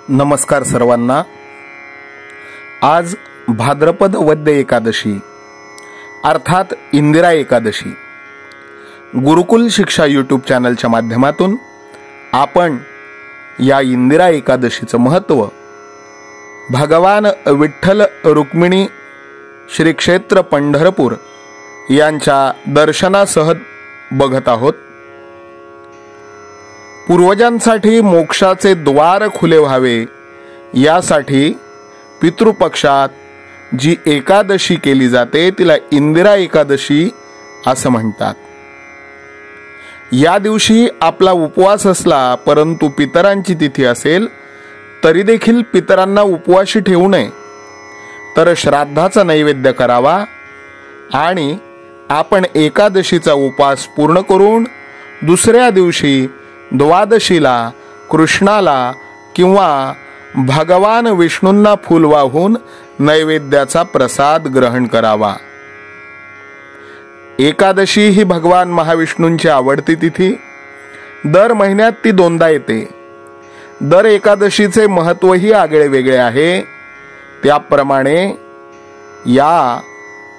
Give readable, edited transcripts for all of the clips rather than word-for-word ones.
नमस्कार सर्वांना। आज भाद्रपद वद्य एकादशी अर्थात इंदिरा एकादशी गुरुकुल शिक्षा यूट्यूब चॅनलच्या माध्यमातून आपण या इंदिरा एकादशीचं महत्त्व भगवान विठ्ठल रुक्मिणी श्री क्षेत्र पंढरपूर यांच्या दर्शनासह बघत आहोत। पूर्वजांसाठी मोक्षाचे द्वार खुले व्हावे यासाठी पितृपक्षात जी एकादशी केली जाते तिला इंदिरा एकादशी असं म्हणतात। या दिवशी आपला उपवास असला परंतु पितरांची तिथी असेल तरी देखील पितरांना उपवाशी ठेवू नये, तर श्राद्धाचा नैवेद्य करावा आणि आपण एकादशीचा उपवास पूर्ण करून दुसऱ्या दिवशी द्वादशीला कृष्णाला किंवा भगवान विष्णूंना फूल वाहून नैवेद्याचा प्रसाद ग्रहण करावा। एकादशी ही भगवान महाविष्णूंची आवडती तिथी दर महिन्यात ती दोनदा येते। दर एकादशीचे महत्त्वही आगळे वेगळे आहे। त्याप्रमाणे या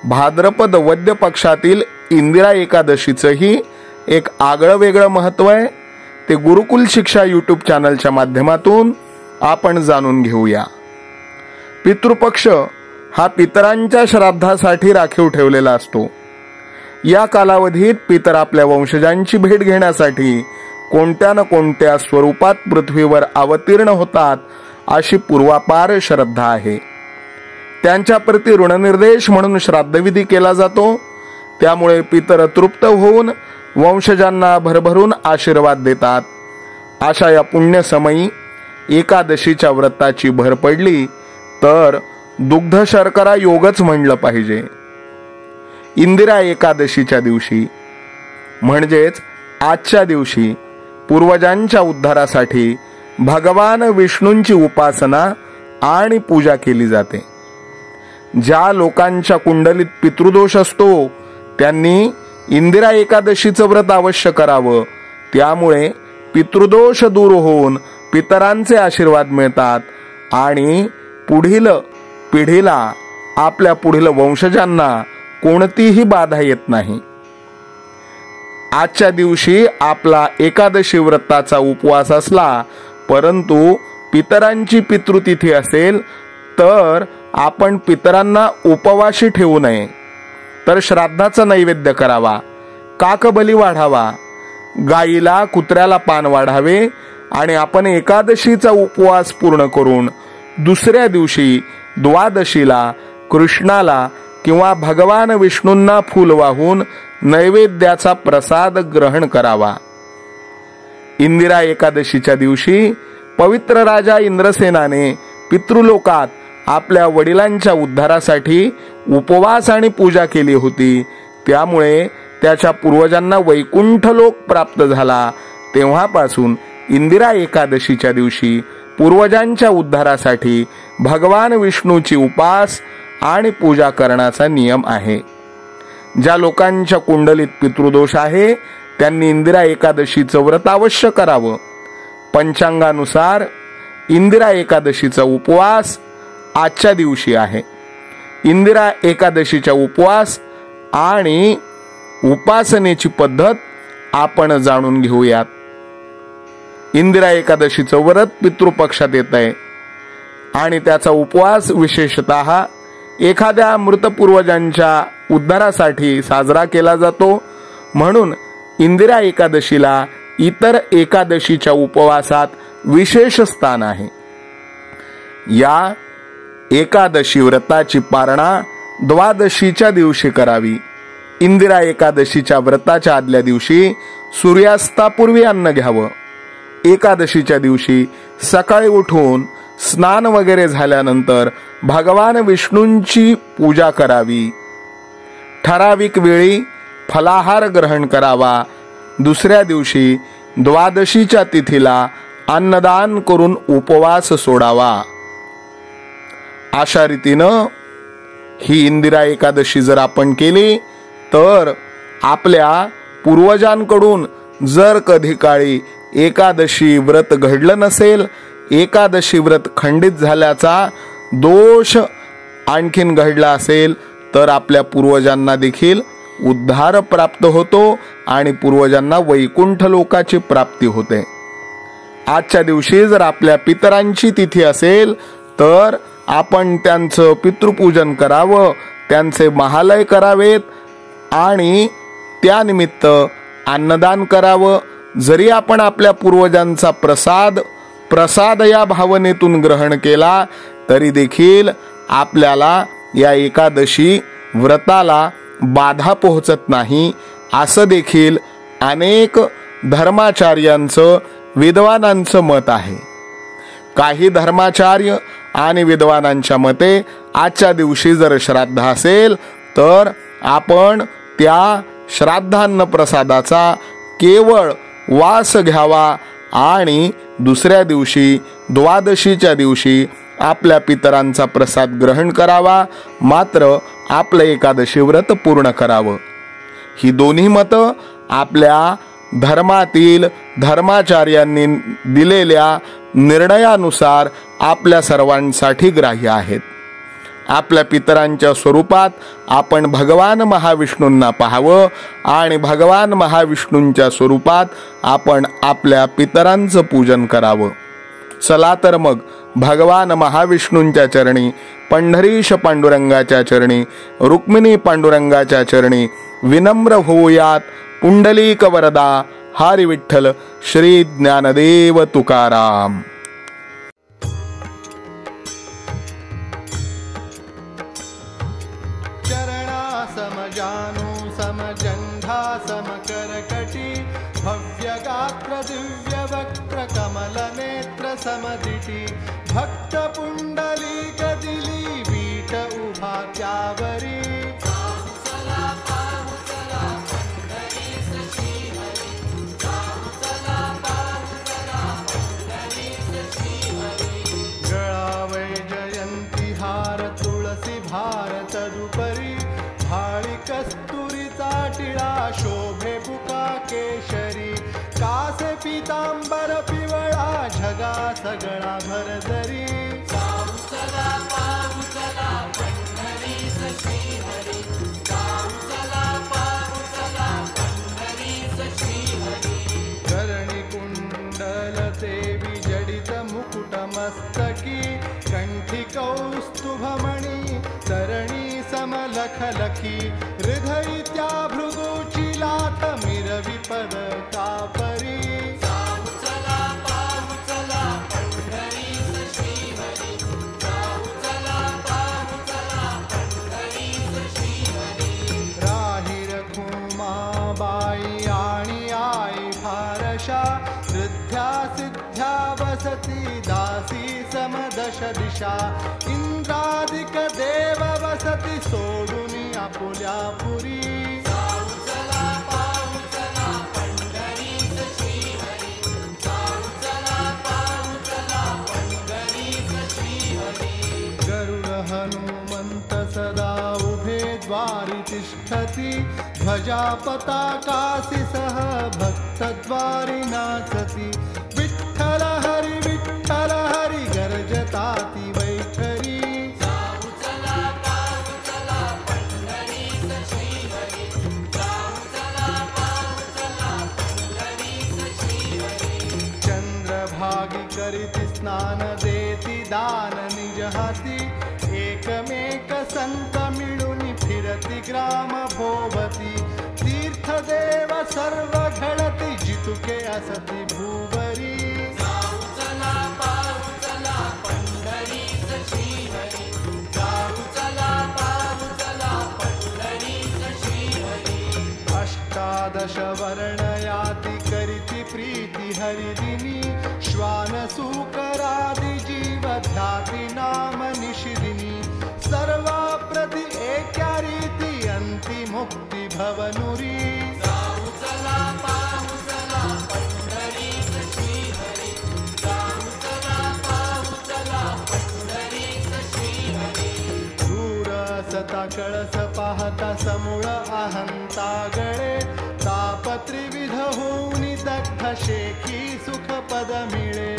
भाद्रपद वद्य पक्षातील इंदिरा एकादशीचंही एक आगळं वेगळं महत्त्व आहे। ते गुरुकुल शिक्षा यूट्यूब चॅनलच्या माध्यमातून आपण जाणून घेऊया। पितृपक्ष हा पितरांच्या श्राद्धासाठी राखीव ठेवलेला असतो। या कालावधीत पितर आपल्या वंशजांची भेट घेण्यासाठी कोणत्या न कोणत्या स्वरूपात पृथ्वीवर अवतीर्ण होतात अशी पूर्वापार श्रद्धा आहे। त्यांच्या प्रती ऋणनिर्देश म्हणून श्राद्धविधी केला जातो। त्यामुळे पितर तृप्त होऊन वंशजांना भरभरून आशीर्वाद देतात। अशा या पुण्य समयी एकादशीच्या व्रताची भर पडली तर दुग्ध शर्करा योगच म्हणलं पाहिजे। इंदिरा एकादशीच्या दिवशी म्हणजेच आजच्या दिवशी पूर्वजांच्या उद्धारासाठी भगवान विष्णूंची उपासना आणि पूजा केली जाते। ज्या लोकांच्या कुंडलीत पितृदोष असतो त्यांनी इंदिरा एकादशीचं व्रत अवश्य करावं। त्यामुळे पितृदोष दूर होऊन पितरांचे आशीर्वाद मिळतात आणि पुढील पिढीला आपल्या पुढील वंशजांना कोणतीही बाधा येत नाही। आजच्या दिवशी आपला एकादशी व्रताचा उपवास असला परंतु पितरांची पितृतिथी असेल तर आपण पितरांना उपवाशी ठेवू नये, तर श्राद्धाचा नैवेद्य करावा, काकबली वाढावा, गाईला कुत्र्याला पान वाढावे आणि आपण एकादशीचा उपवास पूर्ण करून दुसऱ्या दिवशी द्वादशीला कृष्णाला किंवा भगवान विष्णूंना फूल वाहून नैवेद्याचा प्रसाद ग्रहण करावा। इंदिरा एकादशीच्या दिवशी पवित्र राजा इंद्रसेनाने पितृलोकात आपल्या वडिलांच्या उद्धारासाठी उपवास आणि पूजा केली होती। त्यामुळे त्याच्या पूर्वजांना वैकुंठ लोक प्राप्त झाला। तेव्हापासून इंदिरा एकादशीच्या दिवशी पूर्वजांच्या उद्धारासाठी भगवान विष्णूची उपास आणि पूजा करण्याचा नियम आहे। ज्या लोकांच्या कुंडलीत पितृदोष आहे त्यांनी इंदिरा एकादशीचं व्रत अवश्य करावं। पंचांगानुसार इंदिरा एकादशीचा उपवास आजच्या दिवशी आहे। इंदिरा एकादशीचा उपवास आणि उपासनेची पद्धत आपण जाणून घेऊयात। इंदिरा एकादशीचं व्रत पितृपक्षात येत आहे आणि त्याचा उपवास विशेषतः एखाद्या मृत पूर्वजांच्या उद्धारासाठी साजरा केला जातो। म्हणून इंदिरा एकादशीला इतर एकादशीच्या उपवासात विशेष स्थान आहे। या एकादशी व्रताची पारणा द्वादशीच्या दिवशी करावी। इंदिरा एकादशीच्या व्रताच्या आदल्या दिवशी सूर्यास्तापूर्वी अन्न घ्यावं। एकादशीच्या दिवशी सकाळी उठून स्नान वगैरे झाल्यानंतर भगवान विष्णूंची पूजा करावी। ठराविक वेळी फलाहार ग्रहण करावा। दुसऱ्या दिवशी द्वादशीच्या तिथीला अन्नदान करून उपवास सोडावा। अशा रीतीनं ही इंदिरा एकादशी जर आपण केली तर आपल्या पूर्वजांकडून जर कधी काळी एकादशी व्रत घडलं नसेल एकादशी व्रत खंडित झाल्याचा दोष आणखीन घडला असेल तर आपल्या पूर्वजांना देखील उद्धार प्राप्त होतो आणि पूर्वजांना वैकुंठ लोकाची प्राप्ती होते. आजच्या दिवशी जर आपल्या पितरांची तिथी असेल तर आपण त्यांचं पितृपूजन करावं, त्यांचे महालय करावेत आणि त्यानिमित्त अन्नदान करावं. जरी आपण आपल्या पूर्वजांचा प्रसाद या भावनेतून ग्रहण केला तरी देखील आपल्याला या एकादशी व्रताला बाधा पोहोचत नाही, असं देखील अनेक धर्माचार्यांचं विद्वानांचं मत आहे. काही धर्माचार्य आणि विद्वानांच्या मते आजच्या दिवशी जर श्राद्ध असेल तर आपण त्या श्राद्धान्न प्रसादाचा केवळ वास घ्यावा आणि दुसऱ्या दिवशी द्वादशीच्या दिवशी आपल्या पितरांचा प्रसाद ग्रहण करावा, मात्र आपलं एकादशी व्रत पूर्ण करावं. ही दोन्ही मतं आपल्या धर्मातील धर्माचार्यांनी दिलेल्या निर्णयानुसार आपल्या सर्वांसाठी ग्राह्य आहेत. आपल्या पितरांच्या स्वरूपात आपण भगवान महाविष्णूंना पाहावं आणि भगवान महाविष्णूंच्या स्वरूपात आपण आपल्या पितरांचं पूजन करावं. चला तर मग भगवान महाविष्णूंच्या चरणी, पंढरीश पांडुरंगाच्या चरणी, रुक्मिणी पांडुरंगाच्या चरणी विनम्र होऊयात. पुंडलीक वरदा हरी विठ्ठल श्री ज्ञानदेव तुकाराम. समजानु समजंघा समकरकटी भव्यगात्र दिव्यवक्त्र कमलनेत्र समदिटी भक्त पुंडलीक दिली वीट उभा त्यावरी गळावै जयंती हार तुळसी भार तदुपरी भाळी कस्तुरीचा टिळा शोभे बुका केशरी कासे पीतांबर पिवळा झगा सगळा भरदरी करणी कुंडल देवी जडित मुकुट मस्तकी कंठी कौस्तुभमणी तरणी समलखलखी हृदयी त्या भृगूची लाट मिरवी पद कापरी राही रखुमाबाई आणि आई फारशा वृद्ध्या सिद्ध्या वसती दासी समदश दिशा इंद्रादिक देव वसती सोडून आपुल्या पुरी गरुड हनुमंत सदा उभे द्वारी तिष्ठती ध्वजा पताकासी सह भक्तद्वारी नाचती विठ्ठल हरी गर्जताती वैखरी चंद्रभागी करीती स्नान देती दान निज हाती एकमेक संत मिळून फिरती ग्राम भोवती तीर्थदेव सर्व घडती जितुके असती भूवरी अष्टादश वर्णयाति करिति प्रीति हरिदिनी श्वान सूकरादि जीव ध्याति नाम निशिदिनी सर्वा प्रति एका रीति अंति मुक्ति भवनुरी सता कळस पाहता समूळ अहंता गळे ताप त्रिविध होऊनी दग्ध शेखी सुख पद मिळे